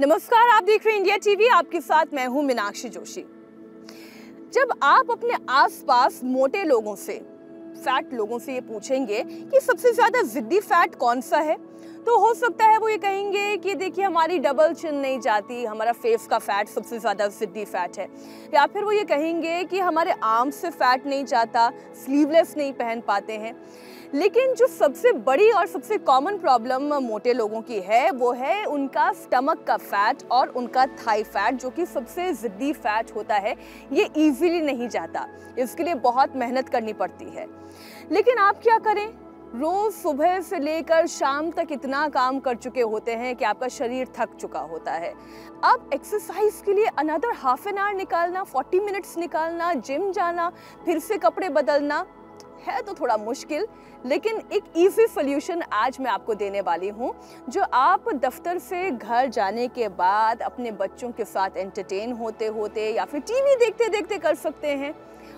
नमस्कार, आप देख रहे हैं इंडिया टीवी। आपके साथ मैं हूं मीनाक्षी जोशी। जब आप अपने आसपास मोटे लोगों से, फैट लोगों से ये पूछेंगे कि सबसे ज्यादा जिद्दी फैट कौन सा है, तो हो सकता है वो ये कहेंगे कि देखिए हमारी डबल चिन नहीं जाती, हमारा फेस का फैट सबसे ज्यादा जिद्दी फैट है। या फिर वो ये कहेंगे कि हमारे आर्म से फैट नहीं जाता, स्लीवलेस नहीं पहन पाते हैं। लेकिन जो सबसे बड़ी और सबसे कॉमन प्रॉब्लम मोटे लोगों की है वो है उनका स्टमक का फैट और उनका थाई फैट, जो कि सबसे जिद्दी फैट होता है। ये इजीली नहीं जाता, इसके लिए बहुत मेहनत करनी पड़ती है। लेकिन आप क्या करें, रोज सुबह से लेकर शाम तक इतना काम कर चुके होते हैं कि आपका शरीर थक चुका होता है। अब एक्सरसाइज के लिए अनदर हाफ एन आवर निकालना, 40 मिनट्स निकालना, जिम जाना, फिर से कपड़े बदलना है तो थोड़ा मुश्किल। लेकिन एक इजी सोल्यूशन आज मैं आपको देने वाली हूँ, जो आप दफ्तर से घर जाने के बाद अपने बच्चों के साथ एंटरटेन होते होते या फिर टीवी देखते देखते कर सकते हैं।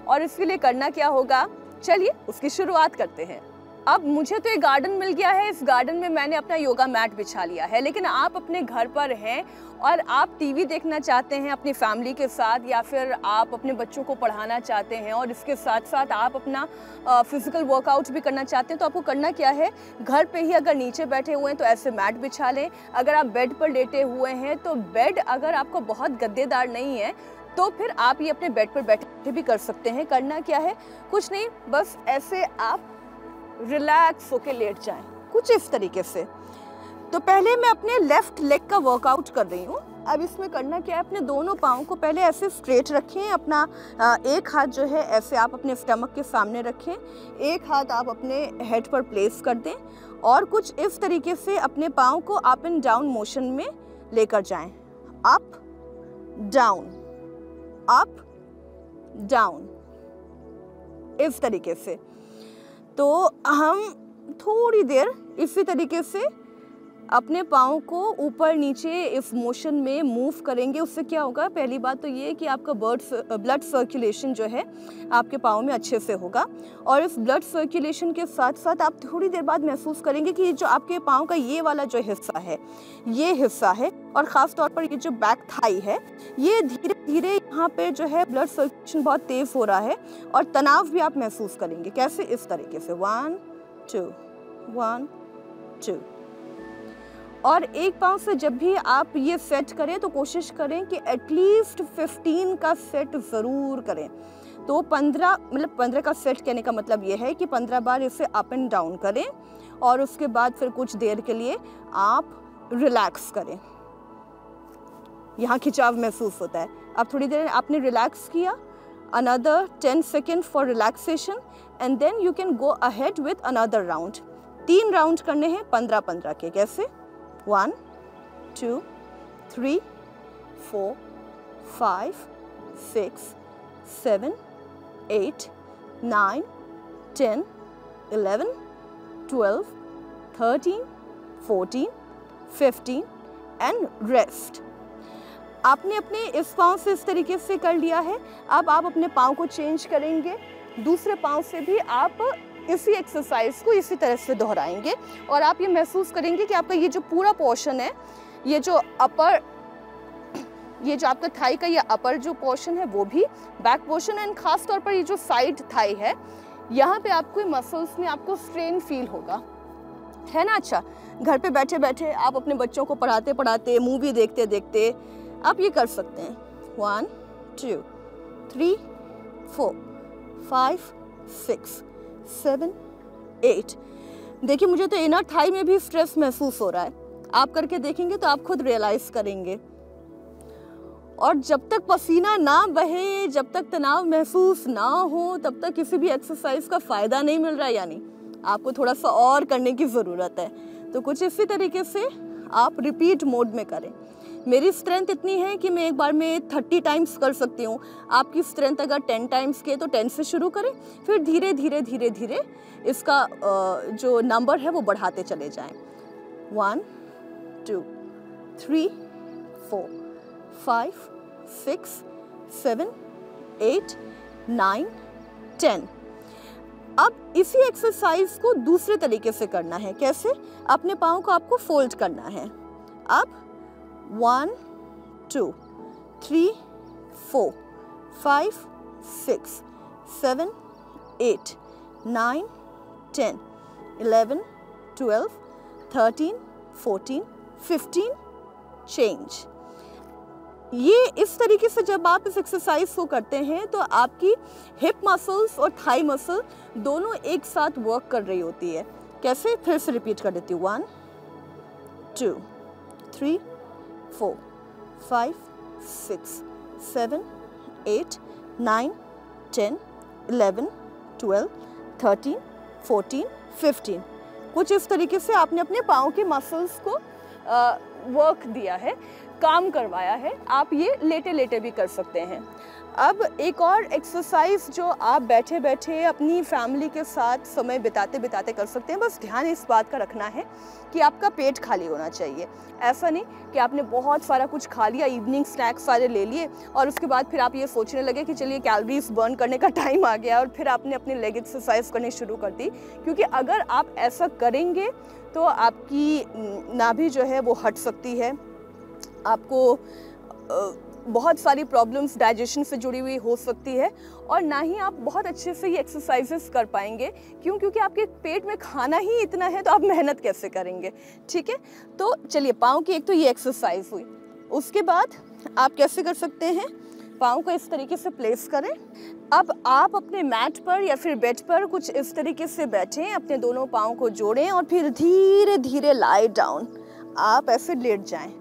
और इसके लिए करना क्या होगा, चलिए उसकी शुरुआत करते हैं। अब मुझे तो एक गार्डन मिल गया है, इस गार्डन में मैंने अपना योगा मैट बिछा लिया है। लेकिन आप अपने घर पर हैं और आप टीवी देखना चाहते हैं अपनी फैमिली के साथ, या फिर आप अपने बच्चों को पढ़ाना चाहते हैं और इसके साथ साथ आप अपना फिजिकल वर्कआउट भी करना चाहते हैं, तो आपको करना क्या है, घर पे ही अगर नीचे बैठे हुए हैं तो ऐसे मैट बिछा लें। अगर आप बेड पर लेटे हुए हैं तो बेड अगर आपको बहुत गद्देदार नहीं है तो फिर आप ये अपने बेड पर बैठे भी कर सकते हैं। करना क्या है, कुछ नहीं, बस ऐसे आप रिलैक्स होके लेट जाएं, कुछ इस तरीके से। तो पहले मैं अपने लेफ्ट लेग का वर्कआउट कर रही हूँ। अब इसमें करना क्या है, अपने दोनों पाँव को पहले ऐसे स्ट्रेट रखें। अपना एक हाथ जो है ऐसे आप अपने स्टमक के सामने रखें, एक हाथ आप अपने हेड पर प्लेस कर दें और कुछ इस तरीके से अपने पाँव को अप एंड डाउन मोशन में लेकर जाएं। अप डाउन, अप डाउन, इस तरीके से। तो हम थोड़ी देर इसी तरीके से अपने पाँव को ऊपर नीचे इस मोशन में मूव करेंगे। उससे क्या होगा, पहली बात तो ये कि आपका ब्लड सर्कुलेशन जो है आपके पाँव में अच्छे से होगा। और इस ब्लड सर्कुलेशन के साथ साथ आप थोड़ी देर बाद महसूस करेंगे कि जो आपके पाँव का ये वाला जो हिस्सा है, ये हिस्सा है, और ख़ास तौर पर ये जो बैक थाई है, ये धीरे धीरे यहाँ पे जो है ब्लड सर्कुलेशन बहुत तेज़ हो रहा है और तनाव भी आप महसूस करेंगे। कैसे, इस तरीके से 1 2 1 2। और एक पाँव से जब भी आप ये सेट करें तो कोशिश करें कि एटलीस्ट 15 का सेट ज़रूर करें। तो 15 का सेट कहने का मतलब ये है कि 15 बार इसे अप एंड डाउन करें और उसके बाद फिर कुछ देर के लिए आप रिलैक्स करें। यहाँ खिंचाव महसूस होता है। अब थोड़ी देर आपने रिलैक्स किया, another 10 second for relaxation and then you can go ahead with another round. 3 round करने हैं 15-15 के। कैसे, 1 2 3 4 5 6 7 8 9 10 11 12 13 14 15 एंड रेस्ट। आपने अपने इस पाँव से इस तरीके से कर लिया है। अब आप अपने पाँव को चेंज करेंगे, दूसरे पाँव से भी आप इसी एक्सरसाइज को इसी तरह से दोहराएंगे और आप ये महसूस करेंगे कि आपका ये जो पूरा पोर्शन है, ये जो आपका थाई का ये अपर जो पोर्शन है वो भी, बैक पोर्शन एंड खास तौर पर ये जो साइड थाई है, यहाँ पे आपको मसल्स में आपको स्ट्रेन फील होगा, है ना। अच्छा, घर पे बैठे बैठे आप अपने बच्चों को पढ़ाते पढ़ाते, मूवी देखते देखते आप ये कर सकते हैं। 1 2 3 4 5 6 7 8। देखिए, मुझे तो इनर थाई में भी स्ट्रेस महसूस हो रहा है। आप करके देखेंगे तो आप खुद रियलाइज करेंगे। और जब तक पसीना ना बहे, जब तक तनाव महसूस ना हो, तब तक किसी भी एक्सरसाइज का फ़ायदा नहीं मिल रहा है, यानी आपको थोड़ा सा और करने की ज़रूरत है। तो कुछ इसी तरीके से आप रिपीट मोड में करें। मेरी स्ट्रेंथ इतनी है कि मैं एक बार में 30 टाइम्स कर सकती हूँ। आपकी स्ट्रेंथ अगर 10 टाइम्स की है तो 10 से शुरू करें, फिर धीरे धीरे धीरे धीरे इसका जो नंबर है वो बढ़ाते चले जाएं। 1 2 3 4 5 6 7 8 9 10। अब इसी एक्सरसाइज को दूसरे तरीके से करना है। कैसे? अपने पाँव को आपको फोल्ड करना है। अब 1 2 3 4 5 6 7 8 9 10 11 12 13 14 15 चेंज। ये इस तरीके से जब आप इस एक्सरसाइज को करते हैं तो आपकी हिप मसल्स और थाई मसल दोनों एक साथ वर्क कर रही होती है। कैसे, फिर से रिपीट कर देती हूँ। 1 2 3 4 5 6 7 8 9 10 11 12 13 14 15। कुछ इस तरीके से आपने अपने पाँव के मसल्स को वर्क दिया है, काम करवाया है। आप ये लेटे लेटे भी कर सकते हैं। अब एक और एक्सरसाइज जो आप बैठे बैठे अपनी फैमिली के साथ समय बिताते बिताते कर सकते हैं। बस ध्यान इस बात का रखना है कि आपका पेट खाली होना चाहिए। ऐसा नहीं कि आपने बहुत सारा कुछ खा लिया, इवनिंग स्नैक्स सारे ले लिए और उसके बाद फिर आप ये सोचने लगे कि चलिए कैलोरीज बर्न करने का टाइम आ गया और फिर आपने अपनी लेग एक्सरसाइज करनी शुरू कर दी। क्योंकि अगर आप ऐसा करेंगे तो आपकी नाभि जो है वो हट सकती है, आपको बहुत सारी प्रॉब्लम्स डाइजेशन से जुड़ी हुई हो सकती है और ना ही आप बहुत अच्छे से ये एक्सरसाइजेस कर पाएंगे। क्यों? क्योंकि आपके पेट में खाना ही इतना है तो आप मेहनत कैसे करेंगे। ठीक है, तो चलिए पाँव की एक तो ये एक्सरसाइज हुई। उसके बाद आप कैसे कर सकते हैं, पाँव को इस तरीके से प्लेस करें। अब आप अपने मैट पर या फिर बेड पर कुछ इस तरीके से बैठें, अपने दोनों पाँव को जोड़ें और फिर धीरे धीरे लाई डाउन आप ऐसे लेट जाएं।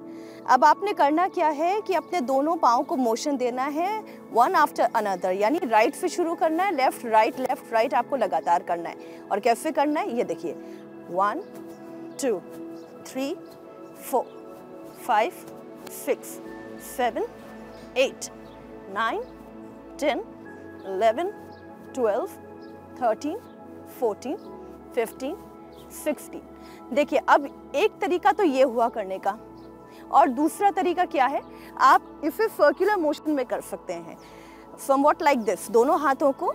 अब आपने करना क्या है कि अपने दोनों पाँव को मोशन देना है वन आफ्टर अनदर, यानी राइट से शुरू करना है, लेफ्ट राइट आपको लगातार करना है। और कैसे करना है ये देखिए, 1 2 3 4 5 6 7 8 9 10 11 12 13 14 15 16। देखिए अब एक तरीका तो ये हुआ करने का और दूसरा तरीका क्या है, आप इसे सर्कुलर मोशन में कर सकते हैं। समवॉट लाइक दिस, दोनों हाथों को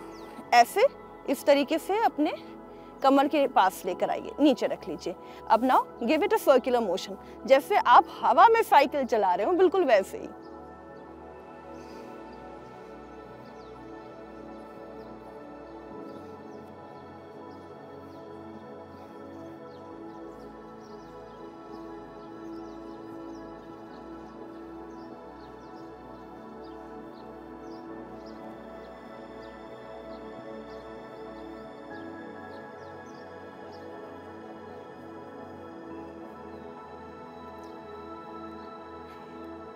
ऐसे इस तरीके से अपने कमर के पास लेकर आइए, नीचे रख लीजिए। अब now give it a circular motion, जैसे आप हवा में साइकिल चला रहे हो बिल्कुल वैसे ही।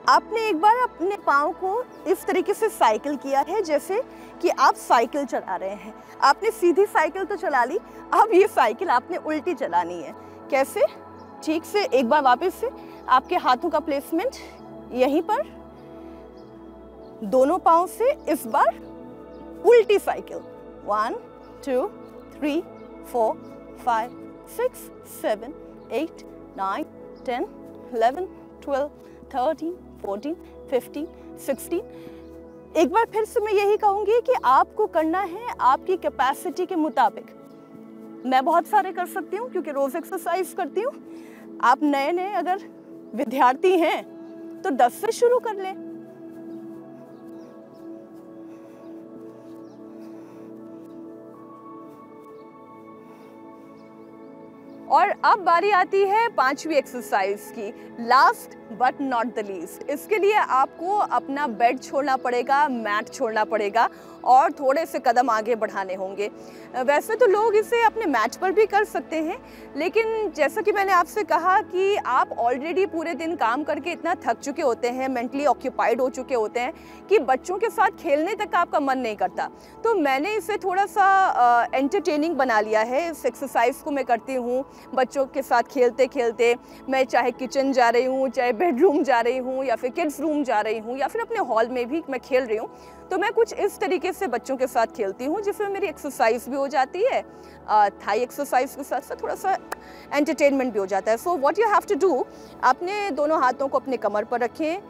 आपने एक बार अपने पाँव को इस तरीके से साइकिल किया है जैसे कि आप साइकिल चला रहे हैं। आपने सीधी साइकिल तो चला ली, अब ये साइकिल आपने उल्टी चलानी है। कैसे? ठीक से एक बार वापस से आपके हाथों का प्लेसमेंट यहीं पर, दोनों पाँव से इस बार उल्टी साइकिल। 1 2 3 4 5 6 7 8 9 10 11 12 13 14 15 16। एक बार फिर से मैं यही कहूंगी कि आपको करना है आपकी कैपेसिटी के मुताबिक। मैं बहुत सारे कर सकती हूँ क्योंकि रोज एक्सरसाइज करती हूँ। आप नए नए अगर विद्यार्थी हैं तो 10 से शुरू कर लें। और अब बारी आती है पांचवी एक्सरसाइज की, last but not the least. इसके लिए आपको अपना बेड छोड़ना पड़ेगा, मैट छोड़ना पड़ेगा और थोड़े से कदम आगे बढ़ाने होंगे। वैसे तो लोग इसे अपने मैट पर भी कर सकते हैं, लेकिन जैसा कि मैंने आपसे कहा कि आप ऑलरेडी पूरे दिन काम करके इतना थक चुके होते हैं, मेंटली ऑक्यूपाइड हो चुके होते हैं कि बच्चों के साथ खेलने तक आपका मन नहीं करता। तो मैंने इसे थोड़ा सा एंटरटेनिंग बना लिया है। इस एक्सरसाइज को मैं करती हूँ बच्चों के साथ खेलते खेलते। मैं चाहे किचन जा रही हूँ, चाहे बेडरूम जा रही हूँ या फिर किड्स रूम जा रही हूँ या फिर अपने हॉल में भी मैं खेल रही हूँ, तो मैं कुछ इस तरीके से बच्चों के साथ खेलती हूँ जिसमें मेरी एक्सरसाइज भी हो जाती है, थाई एक्सरसाइज के साथ साथ थोड़ा सा एंटरटेनमेंट भी हो जाता है। So what you have to do, अपने दोनों हाथों को अपने कमर पर रखें,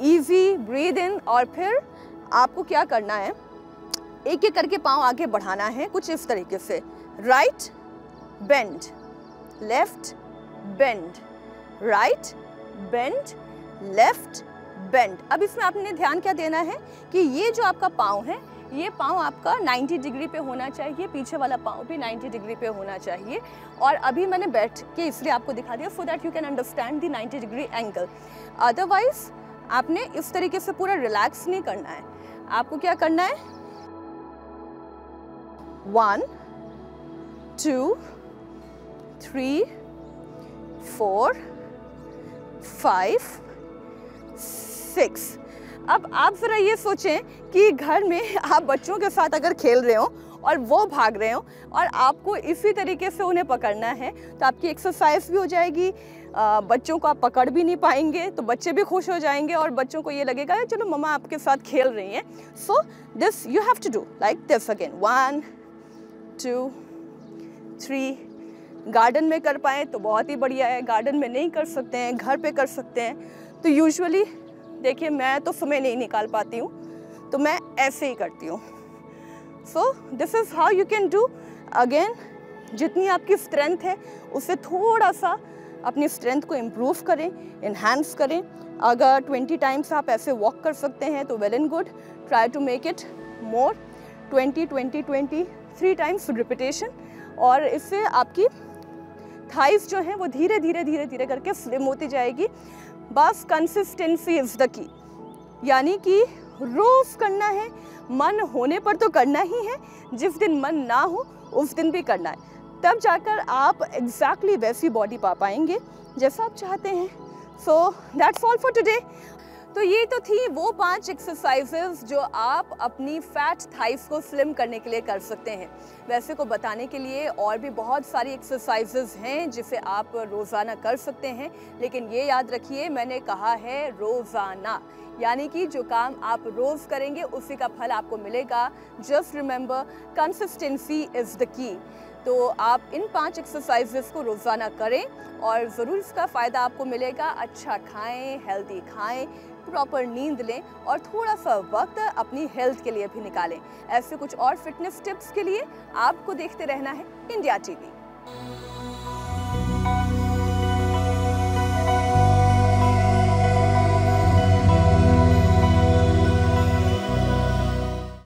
इजी ब्रीद इन, और फिर आपको क्या करना है, एक एक करके पाँव आगे बढ़ाना है कुछ इस तरीके से। Right bend, left bend, right bend, left bend. अब इसमें आपने ध्यान क्या देना है कि ये जो आपका पाँव है, ये पाँव आपका 90 डिग्री पे होना चाहिए, पीछे वाला पाँव भी 90 डिग्री पे होना चाहिए। और अभी मैंने बैठ के इसलिए आपको दिखा दिया so that you can understand the 90 degree angle. Otherwise आपने इस तरीके से पूरा रिलैक्स नहीं करना है। आपको क्या करना है, 1 2 3 4 5 6। अब आप ज़रा ये सोचें कि घर में आप बच्चों के साथ अगर खेल रहे हो और वो भाग रहे हो और आपको इसी तरीके से उन्हें पकड़ना है, तो आपकी एक्सरसाइज भी हो जाएगी, बच्चों को आप पकड़ भी नहीं पाएंगे, तो बच्चे भी खुश हो जाएंगे और बच्चों को ये लगेगा चलो मम्मा आपके साथ खेल रही हैं। So this you have to do like this again, 1 2 3। Garden में कर पाएँ तो बहुत ही बढ़िया है, गार्डन में नहीं कर सकते हैं, घर पे कर सकते हैं। तो यूजुअली देखिए मैं तो समय नहीं निकाल पाती हूँ, तो मैं ऐसे ही करती हूँ। So this is how you can do. Again जितनी आपकी स्ट्रेंथ है उससे थोड़ा सा अपनी स्ट्रेंथ को इम्प्रूव करें, इन्हांस करें। अगर 20 टाइम्स आप ऐसे वॉक कर सकते हैं तो well and good, try to make it more, 20 3 times repetition. और इससे आपकी थाइस जो है वो धीरे धीरे करके स्लिम होती जाएगी। बस कंसिस्टेंसी इज़ द की, यानी कि रोज़ करना है, मन होने पर तो करना ही है, जिस दिन मन ना हो उस दिन भी करना है, तब जाकर आप एग्जैक्टली वैसी बॉडी पा पाएंगे जैसा आप चाहते हैं। So that's all for today. तो ये तो थी वो 5 एक्सरसाइजेस जो आप अपनी फैट थाइस को स्लिम करने के लिए कर सकते हैं। वैसे को बताने के लिए और भी बहुत सारी एक्सरसाइजेस हैं जिसे आप रोज़ाना कर सकते हैं, लेकिन ये याद रखिए मैंने कहा है रोज़ाना, यानी कि जो काम आप रोज़ करेंगे उसी का फल आपको मिलेगा। Just remember consistency is the key. तो आप इन 5 एक्सरसाइजेस को रोज़ाना करें और ज़रूर इसका फ़ायदा आपको मिलेगा। अच्छा खाएं, हेल्दी खाएं, प्रॉपर नींद लें और थोड़ा सा वक्त अपनी हेल्थ के लिए भी निकालें। ऐसे कुछ और फिटनेस टिप्स के लिए आपको देखते रहना है इंडिया टीवी।